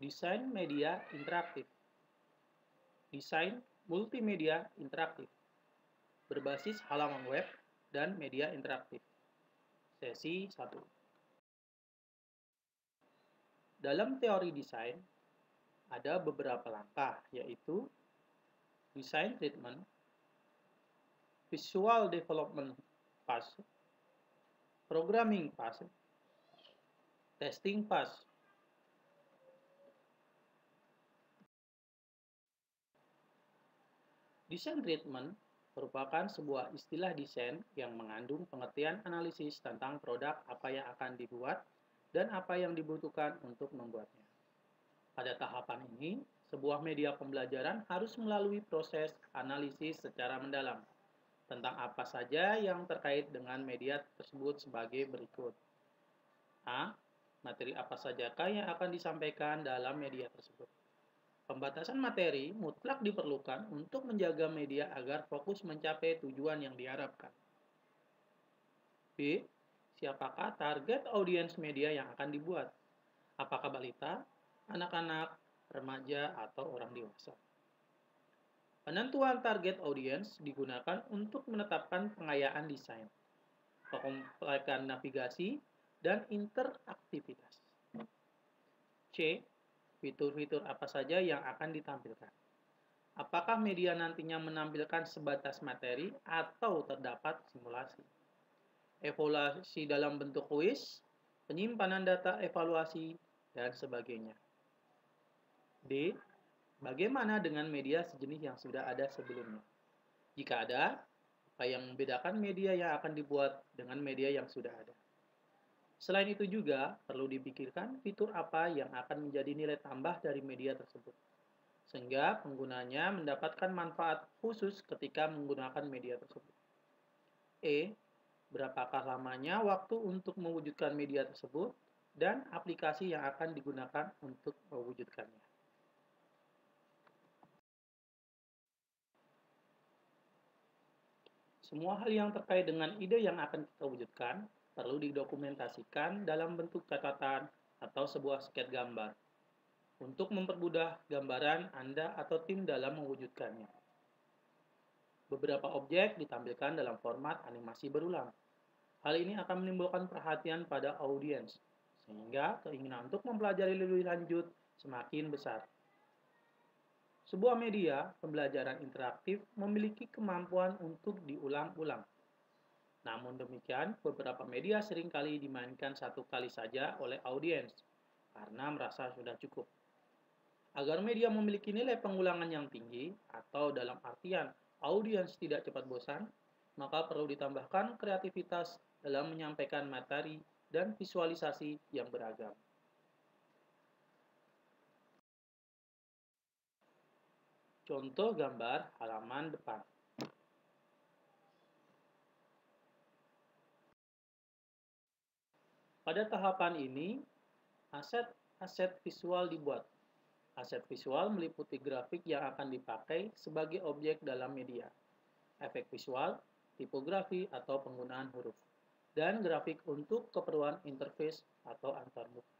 Desain media interaktif. Desain multimedia interaktif. Berbasis halaman web dan media interaktif. Sesi 1. Dalam teori desain, ada beberapa langkah, yaitu design treatment, visual development phase, programming phase, testing phase. Design treatment merupakan sebuah istilah desain yang mengandung pengertian analisis tentang produk apa yang akan dibuat dan apa yang dibutuhkan untuk membuatnya. Pada tahapan ini, sebuah media pembelajaran harus melalui proses analisis secara mendalam tentang apa saja yang terkait dengan media tersebut sebagai berikut. A. Materi apa sajakah yang akan disampaikan dalam media tersebut? Pembatasan materi mutlak diperlukan untuk menjaga media agar fokus mencapai tujuan yang diharapkan. B. Siapakah target audiens media yang akan dibuat? Apakah balita, anak-anak, remaja, atau orang dewasa? Penentuan target audiens digunakan untuk menetapkan pengayaan desain, kekompakan navigasi, dan interaktivitas. C. Fitur-fitur apa saja yang akan ditampilkan? Apakah media nantinya menampilkan sebatas materi atau terdapat simulasi? Evaluasi dalam bentuk kuis, penyimpanan data evaluasi, dan sebagainya. D. Bagaimana dengan media sejenis yang sudah ada sebelumnya? Jika ada, apa yang membedakan media yang akan dibuat dengan media yang sudah ada? Selain itu juga perlu dipikirkan fitur apa yang akan menjadi nilai tambah dari media tersebut, sehingga penggunanya mendapatkan manfaat khusus ketika menggunakan media tersebut. E. Berapakah lamanya waktu untuk mewujudkan media tersebut dan aplikasi yang akan digunakan untuk mewujudkannya. Semua hal yang terkait dengan ide yang akan kita wujudkan perlu didokumentasikan dalam bentuk catatan atau sebuah sket gambar untuk mempermudah gambaran Anda atau tim dalam mewujudkannya. Beberapa objek ditampilkan dalam format animasi berulang. Hal ini akan menimbulkan perhatian pada audiens, sehingga keinginan untuk mempelajari lebih lanjut semakin besar. Sebuah media pembelajaran interaktif memiliki kemampuan untuk diulang-ulang. Namun demikian, beberapa media seringkali dimainkan satu kali saja oleh audiens karena merasa sudah cukup. Agar media memiliki nilai pengulangan yang tinggi atau dalam artian audiens tidak cepat bosan, maka perlu ditambahkan kreativitas dalam menyampaikan materi dan visualisasi yang beragam. Contoh gambar halaman depan. Pada tahapan ini, aset visual dibuat. Aset visual meliputi grafik yang akan dipakai sebagai objek dalam media, efek visual, tipografi atau penggunaan huruf, dan grafik untuk keperluan interface atau antarmuka.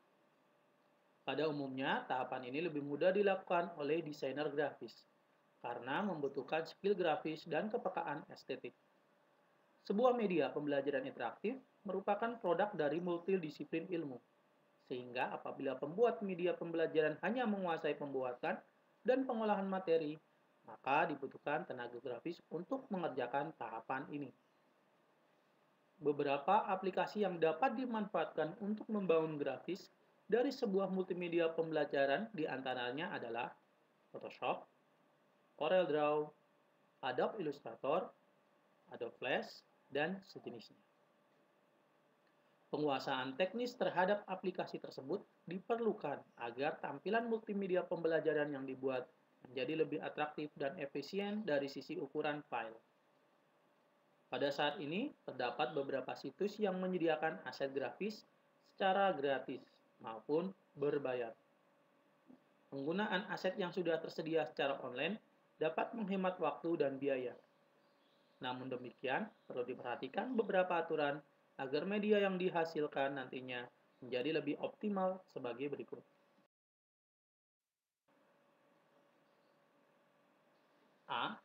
Pada umumnya, tahapan ini lebih mudah dilakukan oleh desainer grafis karena membutuhkan skill grafis dan kepekaan estetik. Sebuah media pembelajaran interaktif merupakan produk dari multidisiplin ilmu, sehingga apabila pembuat media pembelajaran hanya menguasai pembuatan dan pengolahan materi, maka dibutuhkan tenaga grafis untuk mengerjakan tahapan ini. Beberapa aplikasi yang dapat dimanfaatkan untuk membangun grafis dari sebuah multimedia pembelajaran diantaranya adalah Photoshop, CorelDRAW, Adobe Illustrator, Adobe Flash, dan sejenisnya. Penguasaan teknis terhadap aplikasi tersebut diperlukan agar tampilan multimedia pembelajaran yang dibuat menjadi lebih atraktif dan efisien dari sisi ukuran file. Pada saat ini, terdapat beberapa situs yang menyediakan aset grafis secara gratis maupun berbayar. Penggunaan aset yang sudah tersedia secara online dapat menghemat waktu dan biaya. Namun demikian, perlu diperhatikan beberapa aturan agar media yang dihasilkan nantinya menjadi lebih optimal sebagai berikut. A.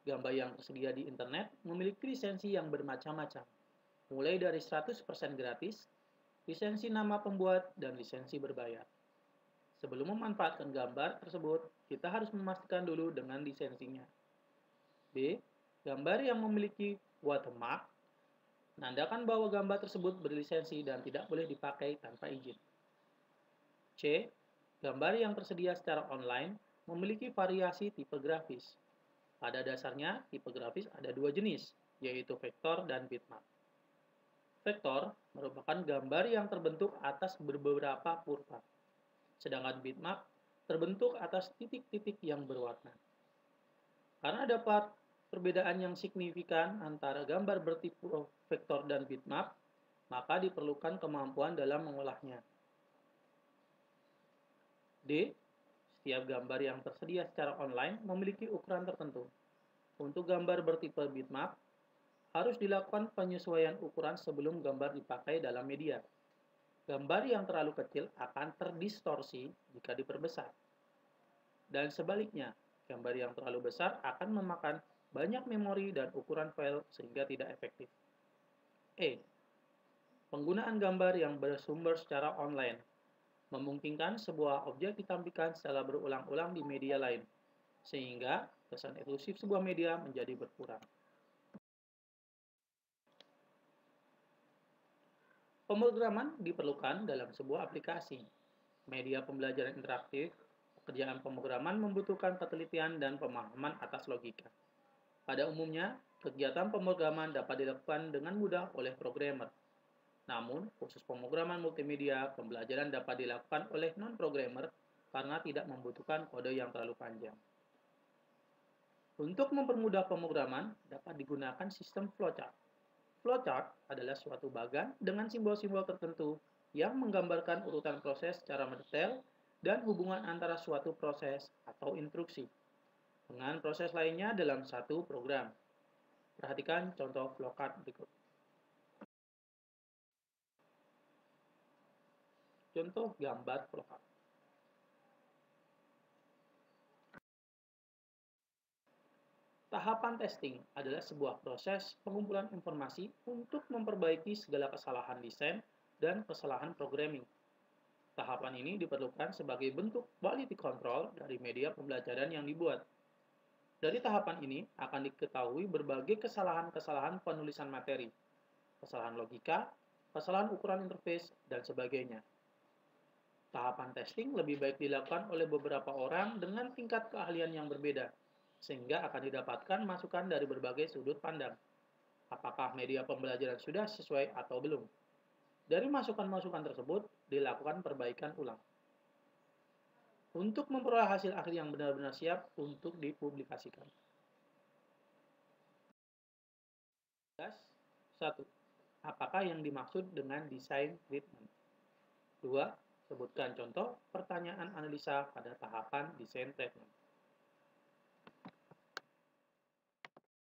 Gambar yang tersedia di internet memiliki lisensi yang bermacam-macam, mulai dari 100% gratis, lisensi nama pembuat, dan lisensi berbayar. Sebelum memanfaatkan gambar tersebut, kita harus memastikan dulu dengan lisensinya. B. Gambar yang memiliki watermark menandakan bahwa gambar tersebut berlisensi dan tidak boleh dipakai tanpa izin. C. Gambar yang tersedia secara online memiliki variasi tipe grafis. Pada dasarnya, tipe grafis ada dua jenis, yaitu vektor dan bitmap. Vektor merupakan gambar yang terbentuk atas beberapa kurva, sedangkan bitmap terbentuk atas titik-titik yang berwarna. Karena dapat perbedaan yang signifikan antara gambar bertipe vektor dan bitmap, maka diperlukan kemampuan dalam mengolahnya. D. Setiap gambar yang tersedia secara online memiliki ukuran tertentu. Untuk gambar bertipe bitmap, harus dilakukan penyesuaian ukuran sebelum gambar dipakai dalam media. Gambar yang terlalu kecil akan terdistorsi jika diperbesar. Dan sebaliknya, gambar yang terlalu besar akan memakan banyak memori dan ukuran file sehingga tidak efektif. E. Penggunaan gambar yang bersumber secara online memungkinkan sebuah objek ditampilkan secara berulang-ulang di media lain, sehingga kesan eksklusif sebuah media menjadi berkurang. Pemrograman diperlukan dalam sebuah aplikasi. Media pembelajaran interaktif, pekerjaan pemrograman membutuhkan ketelitian dan pemahaman atas logika. Pada umumnya, kegiatan pemrograman dapat dilakukan dengan mudah oleh programmer. Namun, khusus pemrograman multimedia, pembelajaran dapat dilakukan oleh non-programmer karena tidak membutuhkan kode yang terlalu panjang. Untuk mempermudah pemrograman, dapat digunakan sistem flowchart. Flowchart adalah suatu bagan dengan simbol-simbol tertentu yang menggambarkan urutan proses secara mendetail dan hubungan antara suatu proses atau instruksi dengan proses lainnya dalam satu program. Perhatikan contoh flowchart berikut. Contoh gambar flowchart. Tahapan testing adalah sebuah proses pengumpulan informasi untuk memperbaiki segala kesalahan desain dan kesalahan programming. Tahapan ini diperlukan sebagai bentuk quality control dari media pembelajaran yang dibuat. Dari tahapan ini akan diketahui berbagai kesalahan-kesalahan penulisan materi, kesalahan logika, kesalahan ukuran interface, dan sebagainya. Tahapan testing lebih baik dilakukan oleh beberapa orang dengan tingkat keahlian yang berbeda, sehingga akan didapatkan masukan dari berbagai sudut pandang. Apakah media pembelajaran sudah sesuai atau belum? Dari masukan-masukan tersebut, dilakukan perbaikan ulang. Untuk memperoleh hasil akhir yang benar-benar siap untuk dipublikasikan. 1. Apakah yang dimaksud dengan design treatment? 2. Sebutkan contoh pertanyaan analisa pada tahapan design treatment.